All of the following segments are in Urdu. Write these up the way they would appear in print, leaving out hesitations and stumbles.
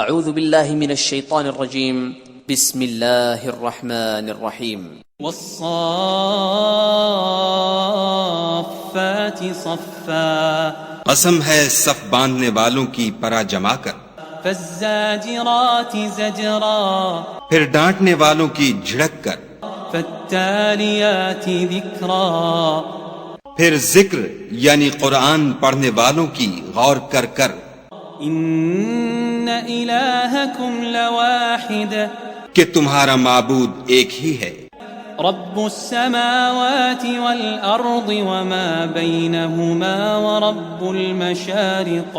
اعوذ باللہ من الشیطان الرجیم بسم اللہ الرحمن الرحیم والصافات صفا قسم ہے صف باندھنے والوں کی پرا جما کر، فالزاجرات زجرا پھر ڈانٹنے والوں کی جھڑک کر، فالتالیات ذکرا پھر ذکر یعنی قرآن پڑھنے والوں کی غور کر کر، ان الہکم لواحد کہ تمہارا معبود ایک ہی ہے، رب السماوات والارض وما بینہما ورب المشارق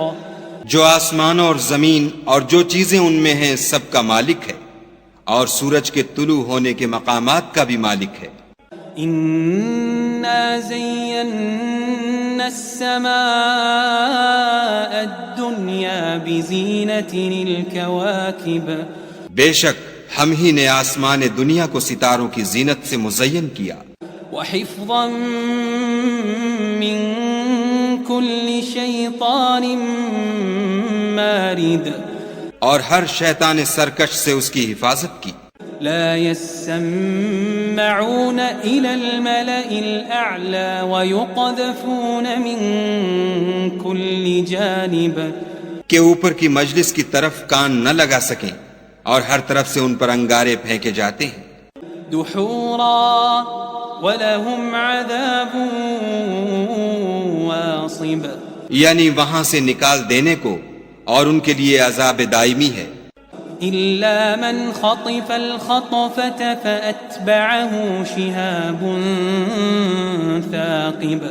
جو آسمانوں اور زمین اور جو چیزیں ان میں ہیں سب کا مالک ہے، اور سورج کے طلوع ہونے کے مقامات کا بھی مالک ہے۔ انا زینا السماء الدنیا بزینت الکواکب، بے شک ہم ہی نے آسمان دنیا کو ستاروں کی زینت سے مزین کیا، وحفظا من کل شیطان مارد، اور ہر شیطان سرکش سے اس کی حفاظت کی۔ لا يسمعون إلى الملأ الأعلى ويقذفون من كل جانب، کہ اوپر کی مجلس کی طرف کان نہ لگا سکیں اور ہر طرف سے ان پر انگارے پھینکے جاتے ہیں۔ دحورا ولهم عذاب واصب، یعنی وہاں سے نکال دینے کو، اور ان کے لیے عذاب دائمی ہے۔ إلا من خطف الخطفة فأتبعه شهاب ثاقب،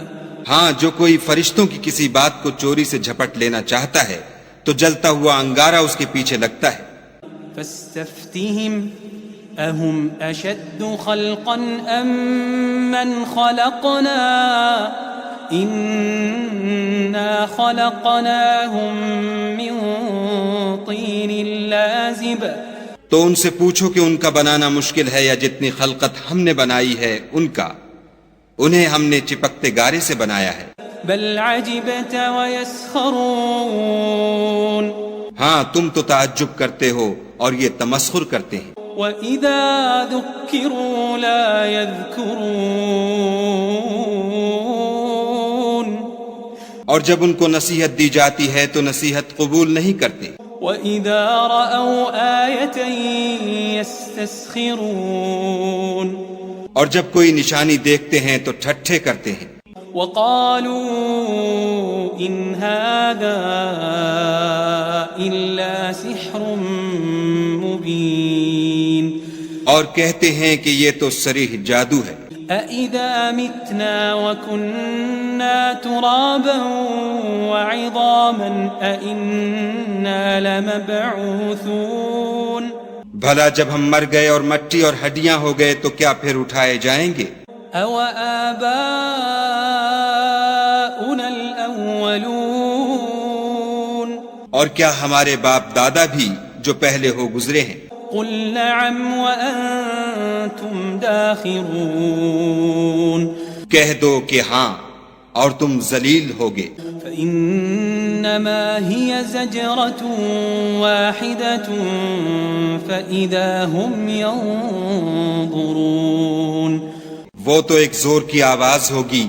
ہاں جو کوئی فرشتوں کی کسی بات کو چوری سے جھپٹ لینا چاہتا ہے تو جلتا ہوا انگارہ اس کے پیچھے لگتا ہے۔ فاستفتهم أهم أشد خلقا أم من خلقنا إنا خلقناهم من طين لازب، تو ان سے پوچھو کہ ان کا بنانا مشکل ہے یا جتنی خلقت ہم نے بنائی ہے ان کا، انہیں ہم نے چپکتے گارے سے بنایا ہے۔ بل عجبت ويسخرون، ہاں تم تو تعجب کرتے ہو اور یہ تمسخر کرتے ہیں۔ وإذا ذكروا لا يذكرون، اور جب ان کو نصیحت دی جاتی ہے تو نصیحت قبول نہیں کرتے۔ وإذا رأوا آية يستسخرون، اور جب کوئی نشانی دیکھتے ہیں تو ٹھٹھے کرتے ہیں۔ وقالوا إن هذا إلا سحر مبين، اور کہتے ہیں کہ یہ تو صریح جادو ہے۔ أَإِذَا مِتْنَا وَكُنَّا تُرَابًا وَعِظَامًا أَإِنَّا لَمَبْعُوثُونَ، بھلا جب ہم مر گئے اور مٹی اور ہڈیاں ہو گئے تو کیا پھر اٹھائے جائیں گے؟ أَوَآبَاؤُنَا الْأَوَّلُونَ، اور کیا ہمارے باپ دادا بھی جو پہلے ہو گزرے ہیں؟ قُلْ نَعَمْ وَأَنْتُمْ دَاخِرُونَ، کہہ دو کہ ہاں اور تم ذلیل ہوگے۔ فَإِنَّمَا هِيَ زَجْرَةٌ وَاحِدَةٌ فَإِذَا هُمْ يَنظُرُونَ، وہ تو ایک زور کی آواز ہوگی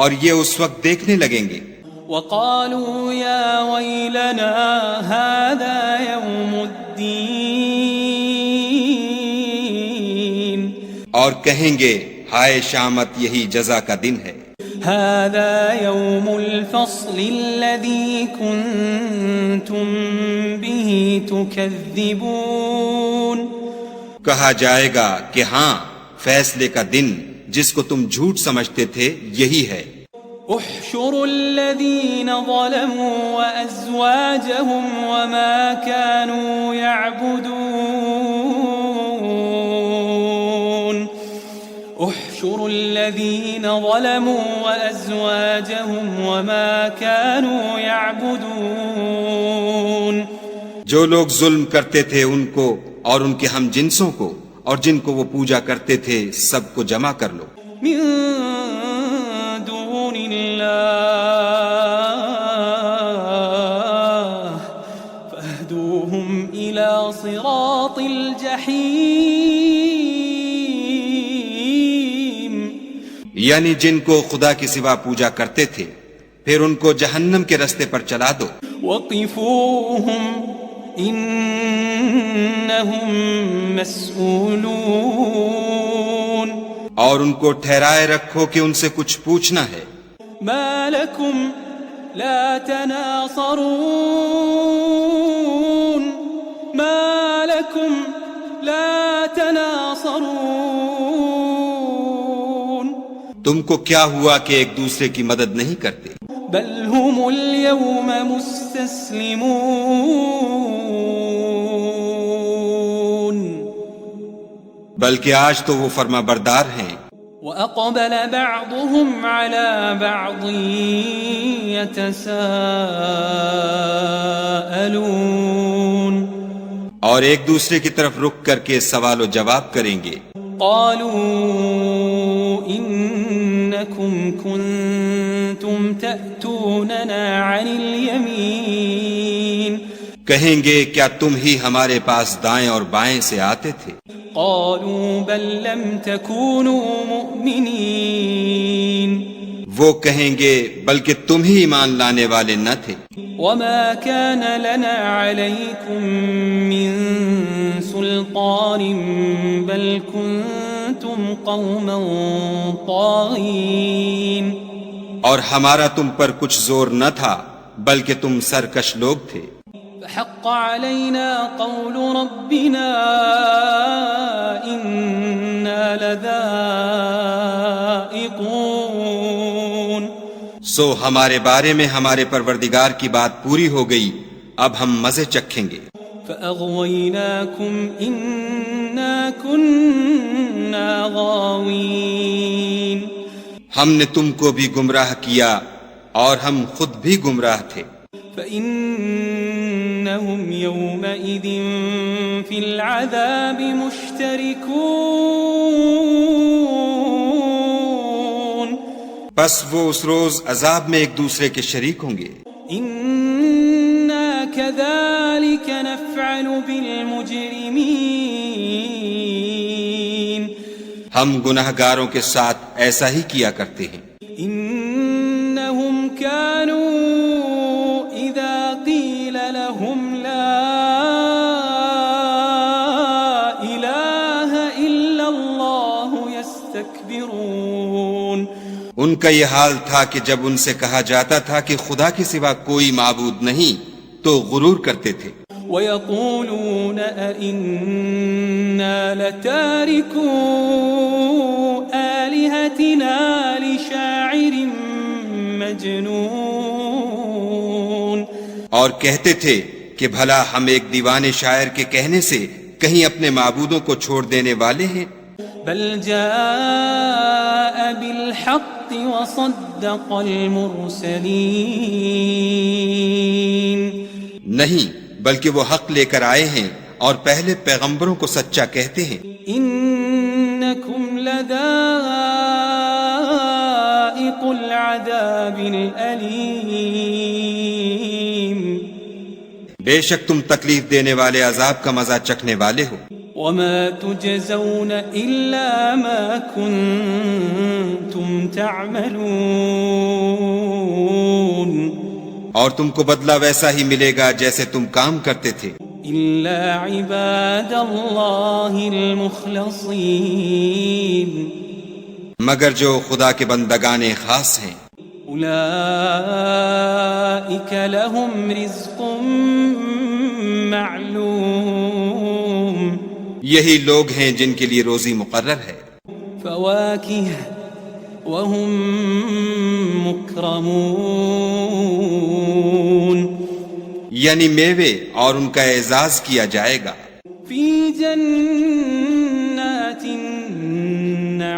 اور یہ اس وقت دیکھنے لگیں گے۔ وَقَالُوا يَا وَيْلَنَا هَذَا يَوْمُ الدِّينِ، اور کہیں گے ہائے شامت یہی جزا کا دن ہے۔ هَذَا يَوْمُ الْفَصْلِ الَّذِي كُنْتُمْ بِهِ تُكَذِّبُونَ، کہا جائے گا کہ ہاں فیصلے کا دن جس کو تم جھوٹ سمجھتے تھے یہی ہے۔ احشروا الذين ظلموا وأزواجهم وما كانوا يعبدون، احشروا الذين ظلموا وأزواجهم وما كانوا يعبدون، جو لوگ ظلم کرتے تھے ان کو اور ان کے ہم جنسوں کو اور جن کو وہ پوجا کرتے تھے سب کو جمع کر لو۔ من دون الله فاهدوهم إلى صراط الجحيم. یعنی جن کو خدا کی سوا پوجا کرتے تھے پھر ان کو جہنم کے رستے پر چلا دو. وقفوهم إنهم مسئولون. اور ان کو ٹھہرائے رکھو کہ ان سے کچھ پوچھنا ہے. ما لكم لا تناصرون. ما لكم لا تناصرون. تم کو کیا ہوا کہ ایک دوسرے کی مدد نہیں کرتے؟ بل هم اليوم مستسلمون. بلکہ آج تو وہ فرما بردار ہیں. وأقبل بعضهم على بعض يتساءلون. اور ایک دوسرے کی طرف رک کر کے سوال و جواب کریں گے. قالوا إنكم كنتم تأتوننا عن اليمين. کہیں گے کیا تم ہی ہمارے پاس دائیں اور بائیں سے آتے تھے؟ قالوا بل لم تكونوا مؤمنين. وہ کہیں گے بلکہ تم ہی ایمان لانے والے نہ تھے. وما كان لنا عليكم من سلطان بل كنتم قوما طاغين. اور ہمارا تم پر کچھ زور نہ تھا بلکہ تم سرکش لوگ تھے. فحق علينا قول ربنا إنا لذائقون. سو ہمارے بارے میں ہمارے پروردگار کی بات پوری ہو گئی، اب ہم مزے چکھیں گے. فأغويناكم إنا كنا غاوين. ہم نے تم کو بھی گمراہ کیا اور ہم خود بھی گمراہ تھے. فإنهم يومئذ في العذاب مشتركون. پس وہ اس روز عذاب میں ایک دوسرے کے شریک ہوں گے. إنا كذلك نفعل بالمجرمين. ہم گناہ گاروں کے ساتھ ایسا ہی کیا کرتے ہیں. إنهم كانوا إذا قيل لهم لا إله إلا الله يستكبرون. ان کا یہ حال تھا کہ جب ان سے کہا جاتا تھا کہ خدا کے سوا کوئی معبود نہیں تو غرور کرتے تھے. وَيَقُولُونَ أَإِنَّا لَتَارِكُو آلِهَتِنَا لِشَاعِرٍ مَجْنُونٍ. اور کہتے تھے کہ بھلا ہم ایک دیوانے شاعر کے کہنے سے کہیں اپنے معبودوں کو چھوڑ دینے والے ہیں. بل جاء بالحق وصدق المرسلين. نہیں بلکہ وہ حق لے کر آئے ہیں اور پہلے پیغمبروں کو سچا کہتے ہیں. إنكم لذائق العذاب الأليم. بے شک تم تکلیف دینے والے عذاب کا مزہ چکھنے والے ہو. وما تجزون إلا ما كنتم تعملون. اور تم کو بدلہ ویسا ہی ملے گا جیسے تم کام کرتے تھے. إلا عباد الله المخلصين. مگر جو خدا کے بندگان خاص ہیں. أولئك لهم رزق معلوم. یہی لوگ ہیں جن کے لیے روزی مقرر ہے. فواكه وهم مكرمون. یعنی میوے اور ان کا اعزاز کیا جائے گا. في جنات النعيم.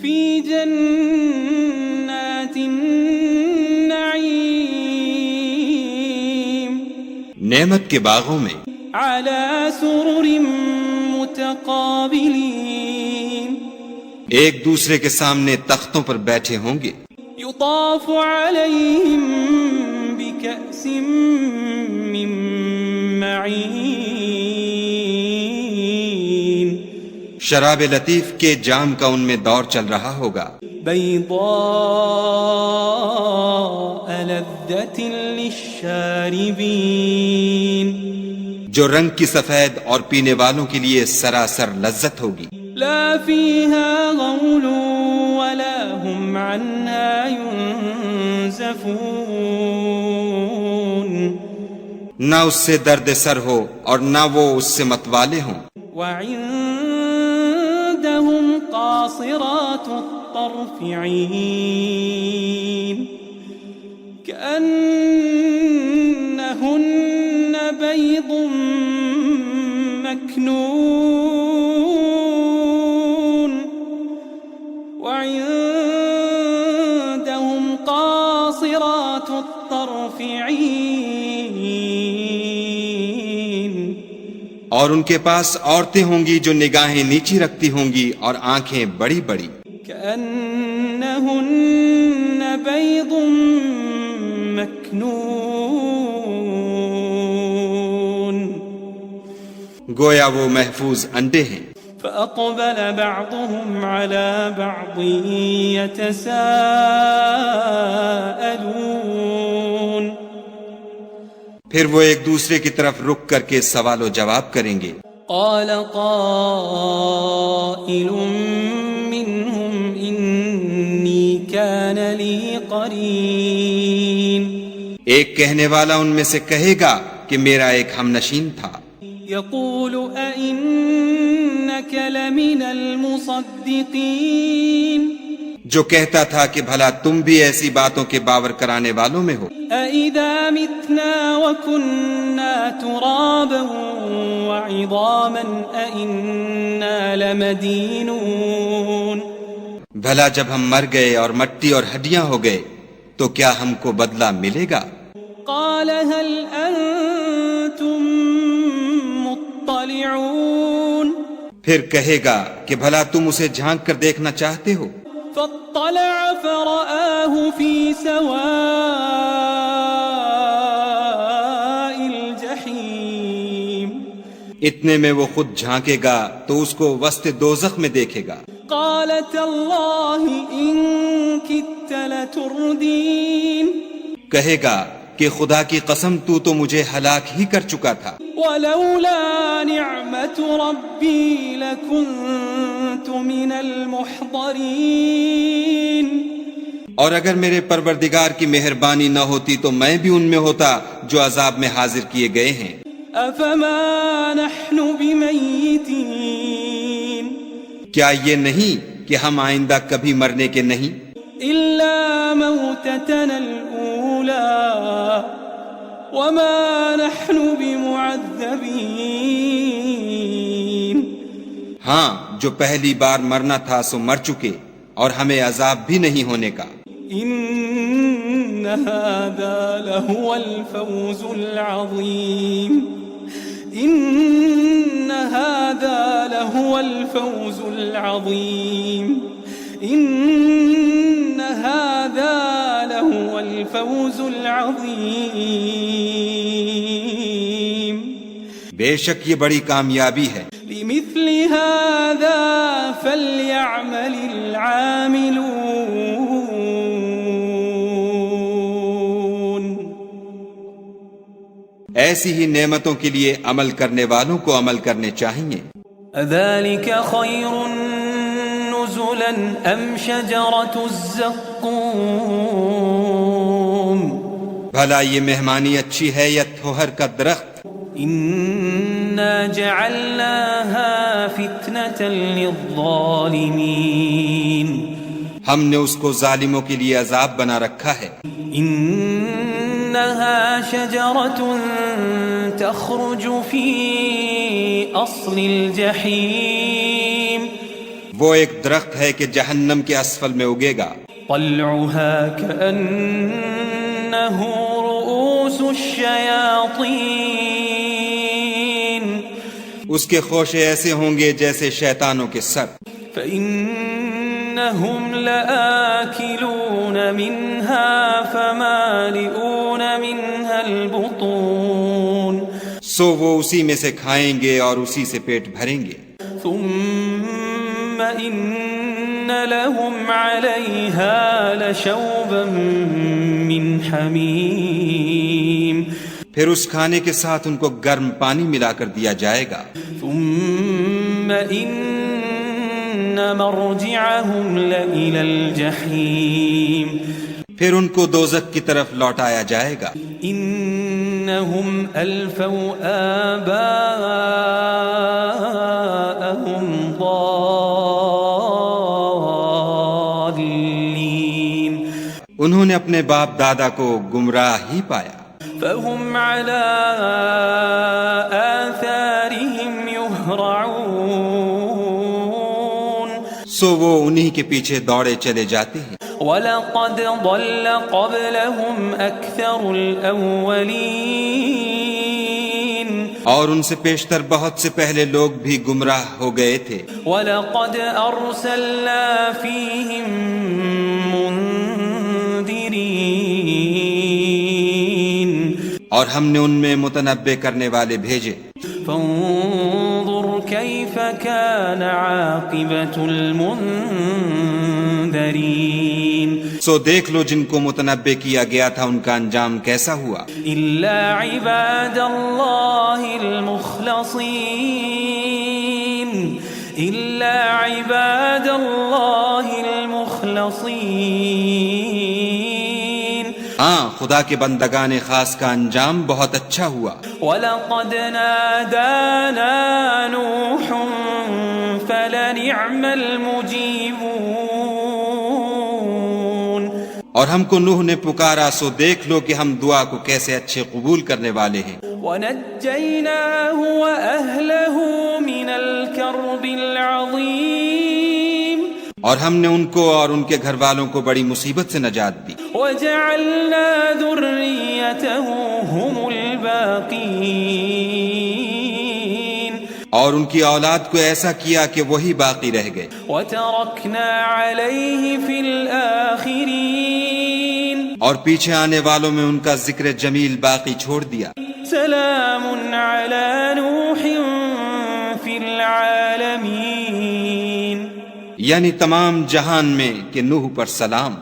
في جنات النعيم. نعمت کے باغوں میں. على سرر متقابلين. ایک دوسرے کے سامنے تختوں پر بیٹھے ہوں گے. يطاف عليهم بكأس من شراب لطیف کے جام کا ان میں دور چل رہا ہوگا. بيضاء لذة للشاربين جو رنگ کی سفید اور پینے والوں کے لیے سراسر لذت ہوگی. لا فيها غول ولا هم عنها ينزفون نہ اس سے درد سر ہو اور نہ وہ اس سے متوالے ہوں. وعندهم قاصرات الطرف عين كأنهن بيض مكنون وعندهم قاصرات الطرف عين اور ان کے پاس عورتیں ہوں گی جو نگاہیں نیچی رکھتی ہوں گی اور آنکھیں بڑی بڑی. كأنهن بيض مكنون گویا وہ محفوظ انڈے ہیں. فأقبل بعضهم على بعض يتساءلون پھر وہ ایک دوسرے کی طرف رک کر کے سوال و جواب کریں گے. قال قائل منهم إني كان لي قرين ایک کہنے والا ان میں سے کہے گا کہ میرا ایک ہم نشین تھا. يقول أئنك لمن المصدقين جو کہتا تھا کہ بھلا تم بھی ایسی باتوں کے باور کرانے والوں میں ہو. أَإِذَا مِتْنَا وَكُنَّا تُرَابًا وَعِظَامًا أَإِنَّا لَمَدِينُونَ بھلا جب ہم مر گئے اور مٹی اور ہڈیاں ہو گئے تو کیا ہم کو بدلہ ملے گا؟ قال هل أنتم مطلعون پھر کہے گا کہ بھلا تم اسے جھانک کر دیکھنا چاہتے ہو. فاطلع فرآه في سواء الجحيم اتنے میں وہ خود جھانکے گا تو اس کو وسط دوزخ میں دیکھے گا. قال تالله إن كدت لتردين کہے گا کہ خدا کی قسم تو مجھے ہلاک ہی کر چکا تھا. ولولا نعمة ربي لكنت من المحضرين اور اگر میرے پروردگار کی مہربانی نہ ہوتی تو میں بھی ان میں ہوتا جو عذاب میں حاضر کیے گئے ہیں. أفما نحن بميتين کیا یہ نہیں کہ ہم آئندہ کبھی مرنے کے نہیں؟ إلا موتتنا الأولى وما نحن بمعذبين ہاں جو پہلی بار مرنا تھا سو مر چکے اور ہمیں عذاب بھی نہیں ہونے کا. إن هذا لهو الفوز العظيم إن هذا لهو الفوز العظيم إن هذا لهو الفوز العظيم بے شک یہ بڑی کامیابی ہے. لمثل هذا فليعمل العاملون ایسی ہی نعمتوں کے لیے عمل کرنے والوں کو عمل کرنے چاہیے. أذلك خير نزلا أم شجرة الزقوم بھلا یہ مہمانی اچھی ہے یا تھوہر کا درخت؟ إنا جعلناها فتنة للظالمين ہم نے اس کو ظالموں کے لیے عذاب بنا رکھا ہے. إنها شجرة تخرج في أصل الجحيم وہ ایک درخت ہے کہ جہنم کے اسفل میں اگے گا. طلعها كأنه رؤوس الشياطين اس کے خوشے ایسے ہوں گے جیسے شیطانوں کے سر. فإنهم لآكلون منها فمالئون منها البطون سو وہ اسی میں سے کھائیں گے اور اسی سے پیٹ بھریں گے. ثم إن لهم عليها لشوبا من حميم پھر اس کھانے کے ساتھ ان کو گرم پانی ملا کر دیا جائے گا. ثم إن مرجعهم لإلى الجحيم پھر ان کو دوزخ کی طرف لوٹایا جائے گا. إنهم ألفوا آباءهم ضالين انہوں نے اپنے باپ دادا کو گمراہ ہی پایا. فهم على آثارهم يهرعون سو وہ انہی کے پیچھے دوڑے چلے جاتے ہیں. وَلَقَدْ ضَلَّ قَبْلَهُمْ أَكْثَرُ الْأَوَّلِينَ اور ان سے پیشتر بہت سے پہلے لوگ بھی گمراہ ہو گئے تھے. وَلَقَدْ أَرْسَلْنَا فِيهِمْ مُنذِرِينَ اور ہم نے ان میں متنبع کرنے والے بھیجے. فانظر كيف كان عاقبة المنذرين سو دیکھ لو جن کو متنبع کیا گیا تھا ان کا انجام کیسا ہوا. إلا عباد الله المخلصين إلا عباد الله المخلصين ہاں خدا کے بندگان خاص کا انجام بہت اچھا ہوا. وَلَقَدْ نَادَانَا نُوحٌ فَلَنِعْمَ الْمُجِيبُونَ اور ہم کو نوح نے پکارا سو دیکھ لو کہ ہم دعا کو کیسے اچھے قبول کرنے والے ہیں. وَنَجَّيْنَاهُ وَأَهْلَهُ مِنَ الْكَرْبِ الْعَظِيمِ اور ہم نے ان کو اور ان کے گھر والوں کو بڑی مصیبت سے نجات دی. وَجَعَلْنَا ذُرِّيَّتَهُ هُمُ الْبَاقِينَ اور ان کی اولاد کو ایسا کیا کہ وہی باقی رہ گئے. وَتَرَكْنَا عَلَيْهِ فِي الْآخِرِينَ اور پیچھے آنے والوں میں ان کا ذکر جمیل باقی چھوڑ دیا. سلام علی نوح فی العالمین یعنی تمام جہان میں کہ نوح پر سلام.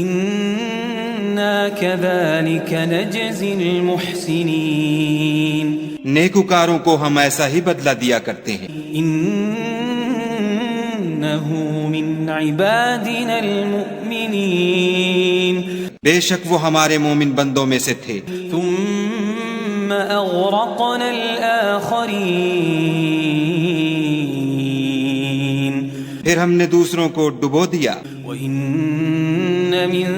انا کذالک نجزی المحسنین نیکوکاروں کو ہم ایسا ہی بدلہ دیا کرتے ہیں. انہ من عبادنا المؤمنین بے شک وہ ہمارے مومن بندوں میں سے تھے. ثم اغرقنا الآخرین پھر ہم نے دوسروں کو ڈبو دیا. وَإِنَّ مِن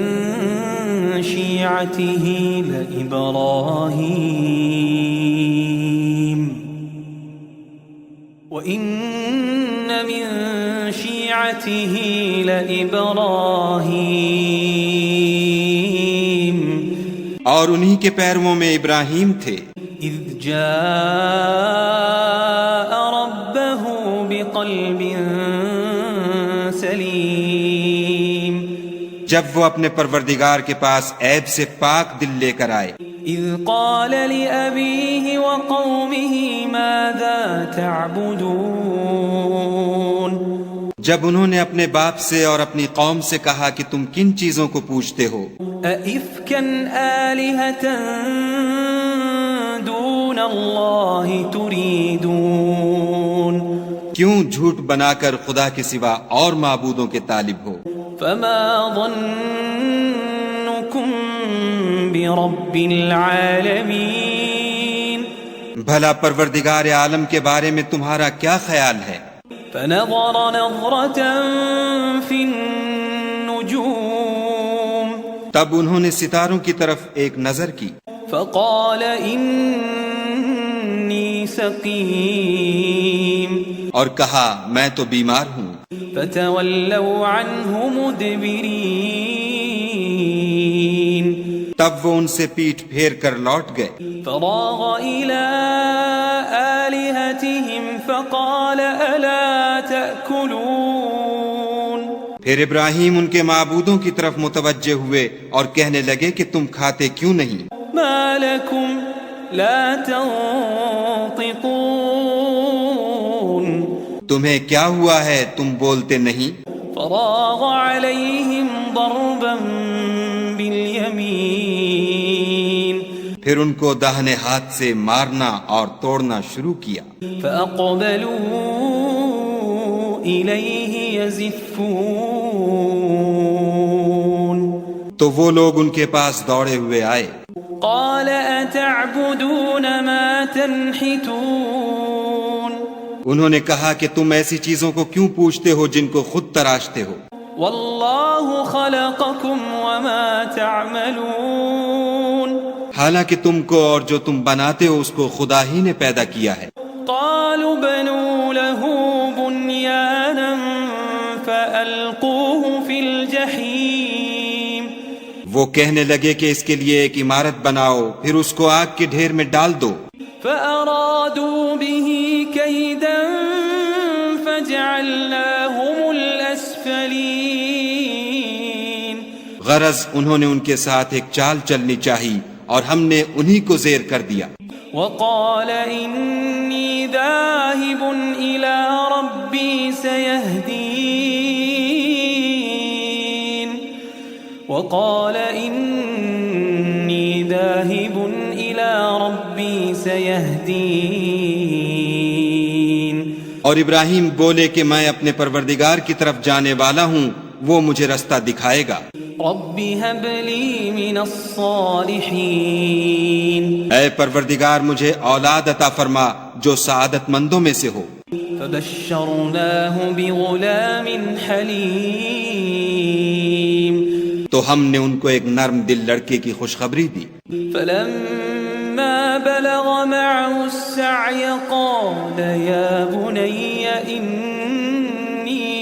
شِيعَتِهِ لَإِبْرَاهِيمَ وَإِنَّ مِن شِيعَتِهِ لَإِبْرَاهِيمَ اور انہی کے پیرووں میں ابراہیم تھے. اذ جاء ربه بقلب سلیم جب وہ اپنے پروردگار کے پاس عیب سے پاک دل لے کر آئے. اذ قال لأبيه وقومه ماذا تعبدون جب انہوں نے اپنے باپ سے اور اپنی قوم سے کہا کہ تم کن چیزوں کو پوجتے ہو. أَإِفْكًا آلِهَةً دُونَ اللَّهِ تُرِيدُونَ کیوں جھوٹ بنا کر خدا کے سوا اور معبودوں کے طالب ہو. فَمَا ظَنُّكُمْ بِرَبِّ الْعَالَمِينَ بھلا پروردگار عالم کے بارے میں تمہارا کیا خیال ہے. فَنَظَرَ نَظْرَةً فِي النُّجُومِ تب انہوں نے ستاروں کی طرف ایک نظر کی. فَقَالَ إِنِّي سَقِيمٌ اور کہا میں تو بیمار ہوں. فَتَوَلَّوْا عَنْهُ مُدْبِرِينَ تب وہ ان سے پیٹھ پھیر کر لوٹ گئے. فراغ إلى آلهتهم فقال ألا تأكلون پھر ابراہیم ان کے معبودوں کی طرف متوجہ ہوئے اور کہنے لگے کہ تم کھاتے کیوں نہیں. ما لكم لا تنطقون تمہیں کیا ہوا ہے تم بولتے نہیں؟ فراغ عليهم ضربا باليمين پھر ان کو داہنے ہاتھ سے مارنا اور توڑنا شروع کیا۔ فأقبلوا إليه يزفون تو وہ لوگ ان کے پاس دوڑے ہوئے آئے۔ قال أتعبدون ما تنحتون انہوں نے کہا کہ تم ایسی چیزوں کو کیوں پوچھتے ہو جن کو خود تراشتے ہو؟ والله خلقكم وما تعملون حالانکہ تم کو اور جو تم بناتے ہو اس کو خدا ہی نے پیدا کیا ہے۔ قالوا بنوا له بنيانا فألقوه في الجحيم وہ کہنے لگے کہ اس کے لیے ایک عمارت بناؤ پھر اس کو آگ کے ڈھیر میں ڈال دو۔ فأرادوا به كيدا فجعلناهم الأسفلين غرض انہوں نے ان کے ساتھ ایک چال چلنی چاہی اور ہم نے انہی کو زیر کر دیا۔ وقال إني ذاهب إلى ربي سيهدين وقال إني ذاهب إلى ربي سيهدين اور ابراہیم بولے کہ میں اپنے پروردگار کی طرف جانے والا ہوں، وہ مجھے رستہ دکھائے گا۔ رب هب لي من الصالحين اے پروردگار مجھے اولاد عطا فرما جو سعادت مندوں میں سے ہو۔ فبشرناه بغلام حليم تو ہم نے ان کو ایک نرم دل لڑکے کی خوشخبری دی۔ فلما بلغ معه السعي قال يا بني إني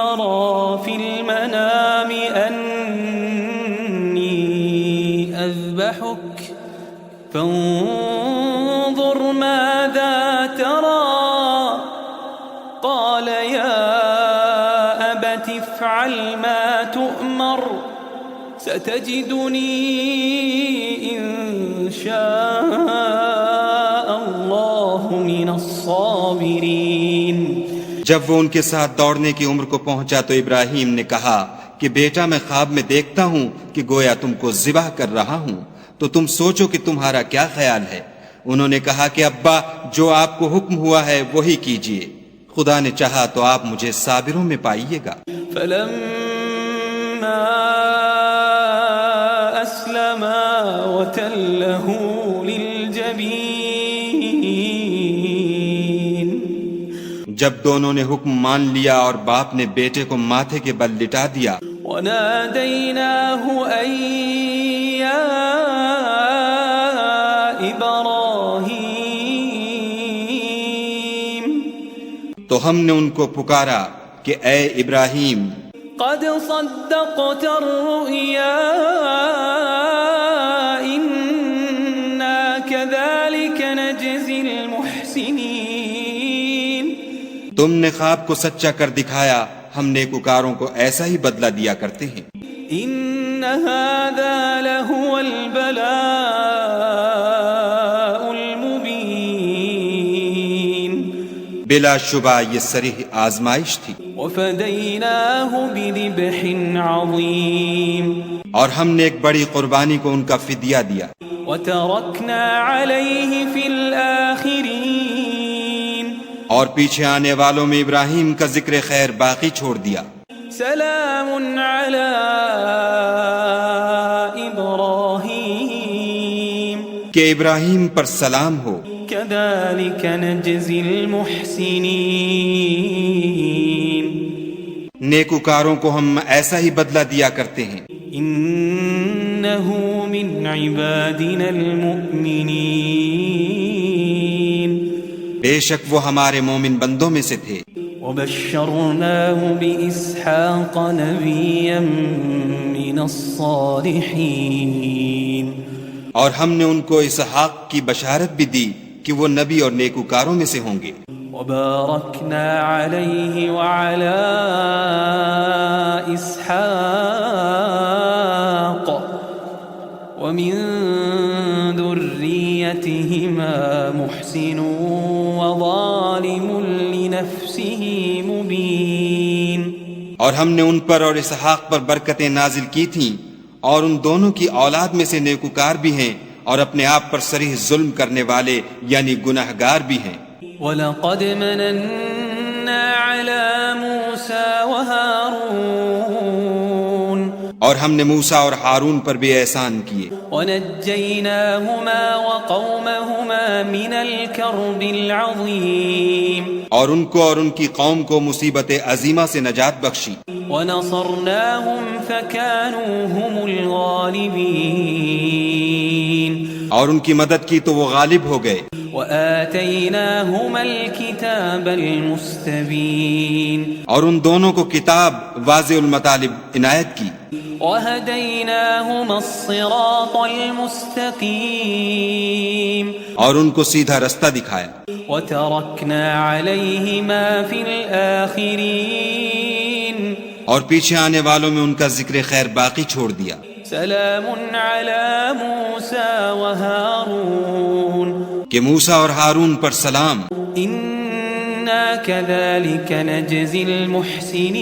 أرى في المنام أني أذبحك فانظر ماذا ترى قال يا أبت افعل ما تؤمر ستجدني إن شاء الله من الصابرين جب وہ ان کے ساتھ دوڑنے کی عمر کو پہنچا تو ابراہیم نے کہا کہ بیٹا میں خواب میں دیکھتا ہوں کہ گویا تم کو ذبح کر رہا ہوں، تو تم سوچو کہ تمہارا کیا خیال ہے؟ انہوں نے کہا کہ ابا جو آپ کو حکم ہوا ہے وہی کیجیے، خدا نے چاہا تو آپ مجھے صابروں میں پائیے گا۔ فلما أسلما وتله للجبين جب دونوں نے حکم مان لیا اور باپ نے بیٹے کو ماتھے کے بل لٹا دیا، وناديناه أن يا إبراهيم تو ہم نے ان کو پکارا کہ اے ابراہیم قد صدقت الرؤيا إنا كذلك نجزي المحسنين تم نے خواب کو سچا کر دکھایا، ہم نیکوکاروں کو ایسا ہی بدلہ دیا کرتے ہیں۔ إن هذا لهو البلاء المبين بلا شبہ یہ صریح آزمائش تھی، وفديناه بذبح عظيم اور ہم نے ایک بڑی قربانی کو ان کا فدیہ دیا، وتركنا عليه في الآخرين اور پیچھے آنے والوں میں ابراہیم کا ذکر خیر باقی چھوڑ دیا۔ سلام على إبراهيم کہ ابراہیم پر سلام ہو، كذلك نجزي المحسنين نیکوکاروں کو ہم ایسا ہی بدلہ دیا کرتے ہیں۔ إنه من عبادنا المؤمنين بے شک وہ ہمارے مومن بندوں میں سے تھے۔ وبشرناه بإسحاق نبيا من الصالحين اور ہم نے ان کو اسحاق کی بشارت بھی دی کہ وہ نبی اور نیکوکاروں میں سے ہوں گے۔ وباركنا عليه وعلى إسحاق ومن ذريته ذريتهما محسن وظالم لنفسه مبين. اور ہم نے ان پر اور اسحاق پر برکتیں نازل کی تھیں، اور ان دونوں کی اولاد میں سے نیکوکار بھی ہیں اور اپنے آپ پر صریح ظلم کرنے والے یعنی گناہگار بھی ہیں. وَلَقَدْ مَنَنَّا عَلَى مُوسَى وَهَارُونَ اور ہم نے موسیٰ اور ہارون پر بھی احسان کیے. وَنَجَّيْنَاهُمَا وَقَوْمَهُمَا مِنَ الْكَرْبِ الْعَظِيمِ اور ان کو اور ان کی قوم کو مصیبت عظیمہ سے نجات بخشی. وَنَصَرْنَاهُمْ فَكَانُوا هُمُ الْغَالِبِينَ اور ان کی مدد کی تو وہ غالب ہو گئے. وَآتَيْنَاهُمَا الْكِتَابَ الْمُسْتَبِينَ اور ان دونوں کو کتاب واضح المطالب عنایت کی. وَهَدَيْنَاهُمَا الصِّرَاطَ الْمُسْتَقِيمَ اور ان کو سیدھا رستہ دکھایا. وَتَرَكْنَا عَلَيْهِمَا فِي الْآخِرِينَ اور پیچھے آنے والوں میں ان کا ذکر خیر باقی چھوڑ دیا. سلام علی موسیٰ وہارون کہ موسیٰ اور ہارون پر سلام. انا كذلك نجزی المحسنین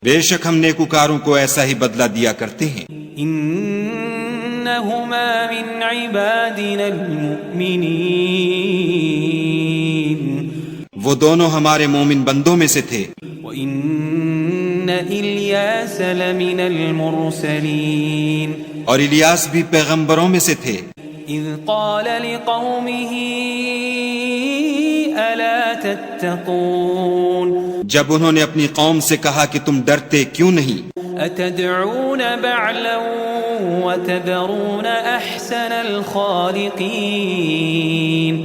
بے شک ہم نیکوکاروں کو ایسا ہی بدلہ دیا کرتے ہیں. انہما من عبادنا المؤمنین وہ دونوں ہمارے مومن بندوں میں سے تھے. وَإِنَّ إِلْيَاسَ لَمِنَ الْمُرْسَلِينَ اور الیاس بھی پیغمبروں میں سے تھے. اِذْ قَالَ لِقَوْمِهِ أَلَا تَتَّقُونَ جب انہوں نے اپنی قوم سے کہا کہ تم ڈرتے کیوں نہیں. أَتَدْعُونَ بَعْلًا وَتَذَرُونَ أَحْسَنَ الْخَالِقِينَ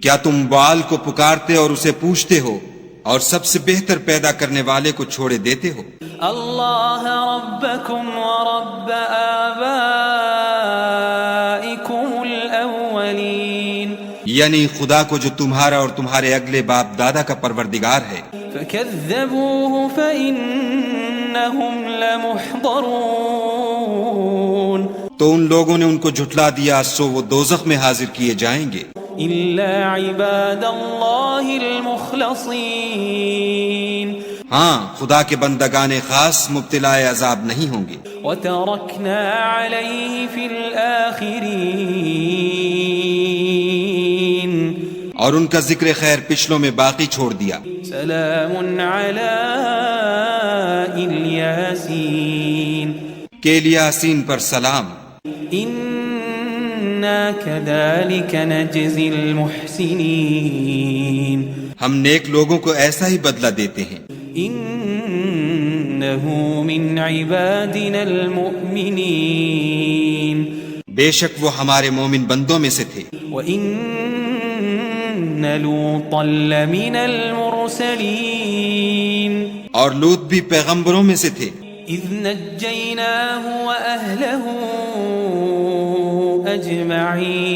کیا تم بعال کو پکارتے اور اسے پوچھتے ہو اور سب سے بہتر پیدا کرنے والے کو چھوڑے دیتے ہو. اللہ ربکم ورب آبائکم الاولین یعنی خدا کو جو تمہارا اور تمہارے اگلے باپ دادا کا پروردگار ہے. فکذبوہ فإنہم لمحضرون تو ان لوگوں نے ان کو جھٹلا دیا سو وہ دوزخ میں حاضر کیے جائیں گے. الا عباد اللہ المخلصین ہاں خدا کے بندگان خاص مبتلا عذاب نہیں ہوں گے. وترکنا علیہ فی الآخرین اور ان کا ذکر خیر پچھلوں میں باقی چھوڑ دیا. سلام علی الیاسین کہ الیاسین پر سلام. انا كذلك نجزی المحسنین ہم نیک لوگوں کو ایسا ہی بدلہ دیتے ہیں. انه من عبادنا المؤمنین بے شک وہ ہمارے مومن بندوں میں سے تھے. وَإِنَّ لُوطًا لَّمِنَ الْمُرْسَلِينَ اور لوط بھی پیغمبروں میں سے تھے. اذ نجیناہ وأہلہ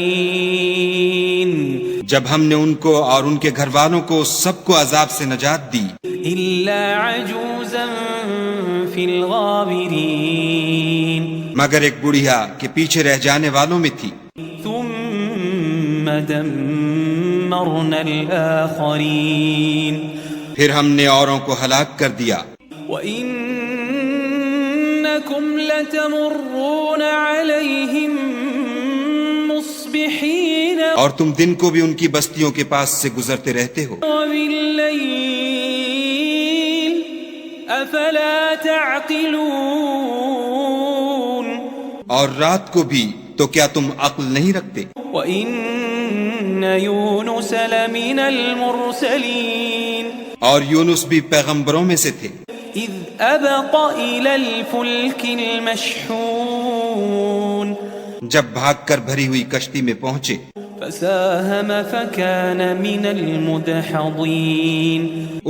اجمعین جب ہم نے ان کو اور ان کے گھر والوں کو سب کو عذاب سے نجات دی الا عجوزا فی الغابرین مگر ایک بڑھیا کہ پیچھے رہ جانے والوں میں تھی. ثم دمرنا الآخرین پھر ہم نے اوروں کو ہلاک کر دیا. وَإِنَّكُمْ لَتَمُرُّونَ عَلَيْهِمْ مُصْبِحِينَ اور تم دن کو بھی ان کی بستیوں کے پاس سے گزرتے رہتے ہو. وَبِاللَّيْلِ أَفَلَا تَعْقِلُونَ اور رات کو بھی تو کیا تم عقل نہیں رکھتے. وَإِنَّ يُونُسَ لَمِنَ الْمُرْسَلِينَ اور یونس بھی پیغمبروں میں سے تھے. اذ ابق الى الفلك المشحون جب بھاگ کر بھری ہوئی کشتی میں پہنچے فساهم فكان من المدحضين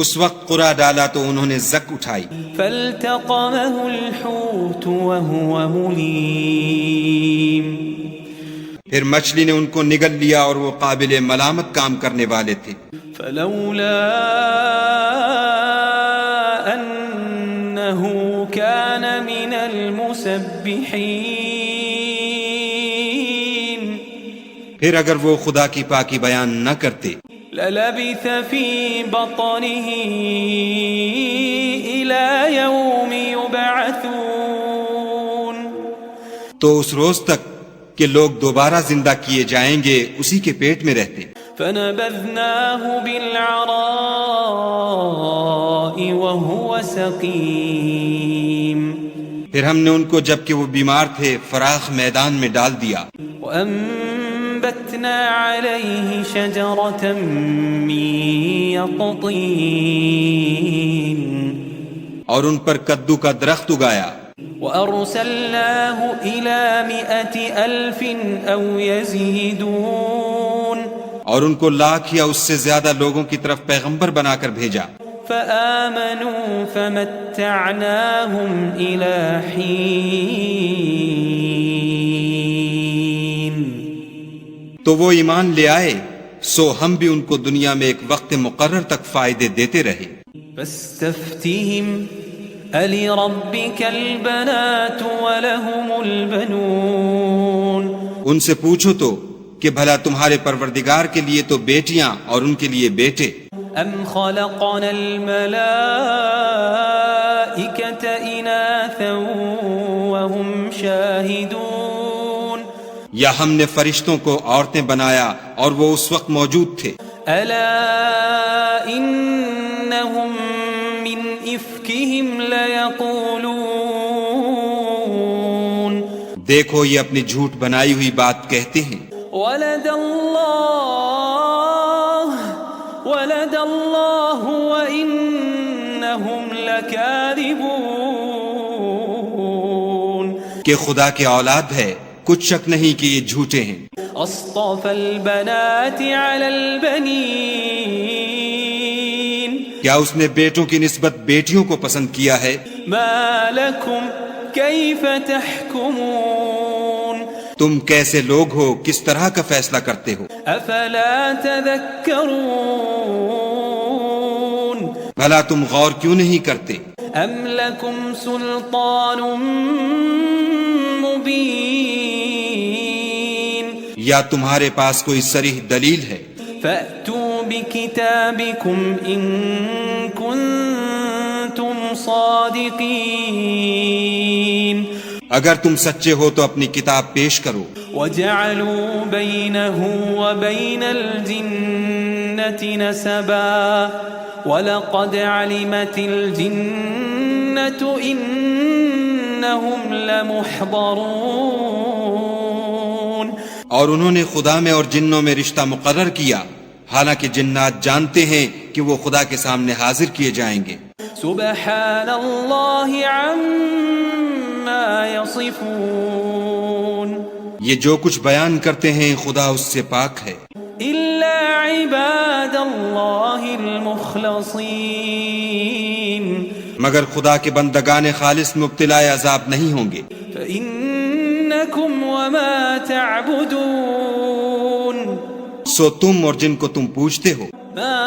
اس وقت قرعہ ڈالا تو انہوں نے زک اٹھائی. فالتقمه الحوت وهو مليم پھر مچھلی نے ان کو نگل لیا اور وہ قابل ملامت کام کرنے والے تھے. فلولا انه كان من المسبحين پھر اگر وہ خدا کی پاکی بیان نہ کرتے للبث في بطنه إلى يوم يبعثون تو اس روز تک کہ لوگ دوبارہ زندہ کیے جائیں گے اسی کے پیٹ میں رہتے. فنبذناه بالعراء وهو سقيم پھر ہم نے ان کو جبکہ وہ بیمار تھے فراخ میدان میں ڈال دیا. وأنبتنا عليه شجرة من يقطين اور ان پر کدو کا درخت اگایا. وأرسلناه إلى 100,000 أو يزيدون اور ان کو لاکھ یا اس سے زیادہ لوگوں کی طرف پیغمبر بنا کر بھیجا. فآمنوا فمتعناهم إلى حين تو وہ ایمان لے آئے سو ہم بھی ان کو دنیا میں ایک وقت مقرر تک فائدے دیتے رہے. فاستفتهم ألربك البنات ولهم البنون ان سے پوچھو تو کہ بھلا تمہارے پروردگار کے لیے تو بیٹیاں اور ان کے لیے بیٹے. أم خلقنا الملائكة إناثا وهم شاهدون یا ہم نے فرشتوں کو عورتیں بنایا اور وہ اس وقت موجود تھے. ألا إنهم من إفكهم ليقولون دیکھو یہ اپنی جھوٹ بنائی ہوئی بات کہتے ہیں. ولد الله وإنهم لكاذبون کہ خدا کی اولاد ہے کچھ شک نہیں کہ یہ جھوٹے ہیں. أصطفى البنات على البنين کیا اس نے بیٹوں کی نسبت بیٹیوں کو پسند کیا ہے؟ ما لكم كيف تحكمون تم کیسے لوگ ہو کس طرح کا فیصلہ کرتے ہو؟ أفلا تذكرون بھلا تم غور کیوں نہیں کرتے؟ أم لكم سلطان مبين یا تمہارے پاس کوئی صریح دلیل ہے؟ فأتوا بكتابكم إن كنتم صادقين اگر تم سچے ہو تو اپنی کتاب پیش کرو. وجعلوا بينه وبين الجنة نسبا ولقد علمت الجنة إنهم لمحضرون اور انہوں نے خدا میں اور جنوں میں رشتہ مقرر کیا حالانکہ جنات جانتے ہیں کہ وہ خدا کے سامنے حاضر کیے جائیں گے. سبحان الله عما يصفون یہ جو کچھ بیان کرتے ہیں خدا اس سے پاک ہے. إلا عباد الله المخلصين مگر خدا کے بندگان خالص مبتلا عذاب نہیں ہوں گے. فإنكم وما تعبدون سو تم اور جن کو تم پوچھتے ہو ما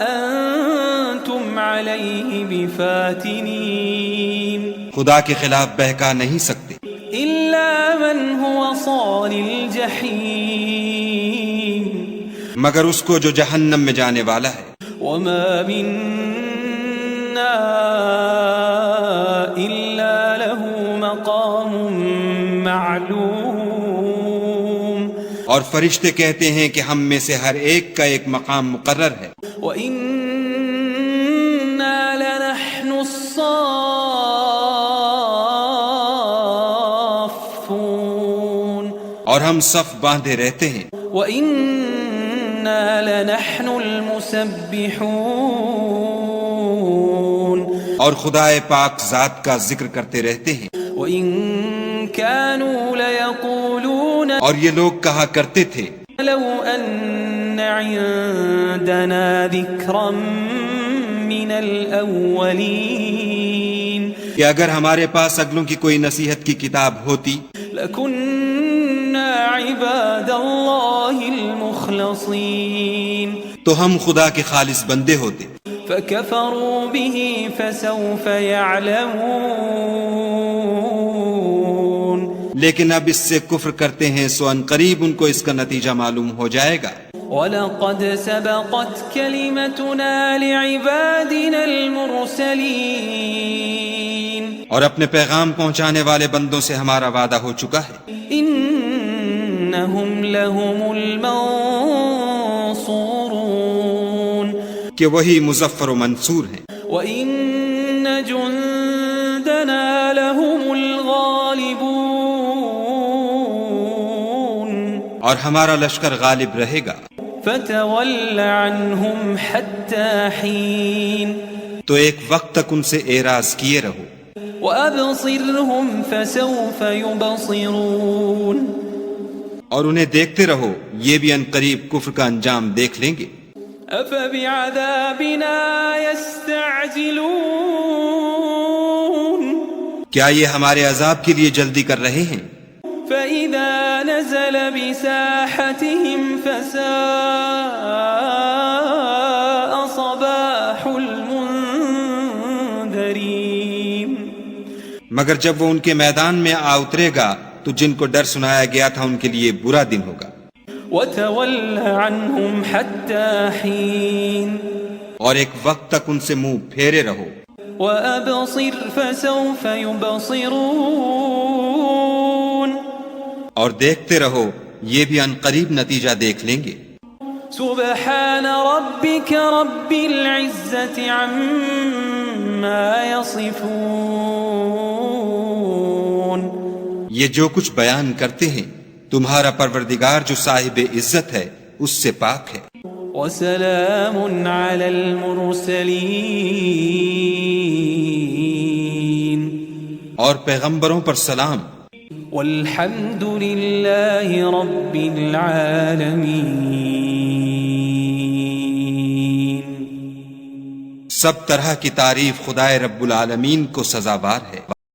أنتم عليه بفاتنين خدا کے خلاف بہکا نہیں سکتے إلا من هو صال الجحيم مگر اس کو جو جہنم میں جانے والا ہے. وما منا إلا له مقام معلوم اور فرشتے کہتے ہیں کہ ہم میں سے ہر ایک کا ایک مقام مقرر ہے. وَإِنَّا لَنَحْنُ الصَّافُّونَ اور ہم صف باندھے رہتے ہیں. وَإِنَّا لَنَحْنُ الْمُسَبِّحُونَ اور خدا پاک ذات کا ذکر کرتے رہتے ہیں. وَإِن كَانُوا لَيَقُولُونَ اور یہ لوگ کہا کرتے تھے لو أن عندنا ذكرا من الأولين کہ اگر ہمارے پاس اگلوں کی کوئی نصیحت کی کتاب ہوتی لكنا عباد الله المخلصين تو ہم خدا کے خالص بندے ہوتے. فكفروا به فسوف يعلمون لیکن اب اس سے کفر کرتے ہیں سو ان قریب ان کو اس کا نتیجہ معلوم ہو جائے گا۔ وَلَقَدْ سَبَقَتْ كَلِمَتُنَا لِعِبَادِنَا الْمُرْسَلِينَ، اور اپنے پیغام پہنچانے والے بندوں سے ہمارا وعدہ ہو چکا ہے، إِنَّهُمْ لَهُمُ الْمَنصُورُونَ، کہ وہی مظفر و منصور ہیں، وَإِنَّ جُندَنَا لَهُمُ الْغَالِبُونَ، اور ہمارا لشکر غالب رہے گا۔ فَتَوَلَّ عَنْهُمْ حَتَّى حِينٍ، تو ایک وقت تک ان سے اعراض کیے رہو، وَأَبْصِرْهُمْ فَسَوْفَ يُبْصِرُونَ، اور انہیں دیکھتے رہو، یہ بھی ان قریب کفر کا انجام دیکھ لیں گے۔ أَفَبِعَذَابِنَا يَسْتَعْجِلُونَ، کیا یہ ہمارے عذاب کے لیے جلدی کر رہے ہیں؟ فَإِذَا نَزَلَ بِسَاحَتِهِمْ فَسَاءَ صَبَاحُ الْمُنذَرِينَ، مگر جب وہ ان کے میدان میں آ اترے گا تو جن کو ڈر سنایا گیا تھا ان کے لیے برا دن ہوگا۔ وَتَوَلَّ عَنْهُمْ حَتَّى حِينٍ، اور ایک وقت تک ان سے منہ پھیرے رہو، وَأَبْصِرْ فَسَوْفَ يُبْصِرُونَ، اور دیکھتے رہو، یہ بھی ان قریب نتیجہ دیکھ لیں گے۔ سبحان ربك رب العزة عما يصفون، یہ جو کچھ بیان کرتے ہیں تمہارا پروردگار جو صاحب عزت ہے اس سے پاک ہے، وسلام على المرسلين، اور پیغمبروں پر سلام، والحمد لله رب العالمين، سب طرح کی تعریف خدائے رب العالمین کو سزاوار ہے۔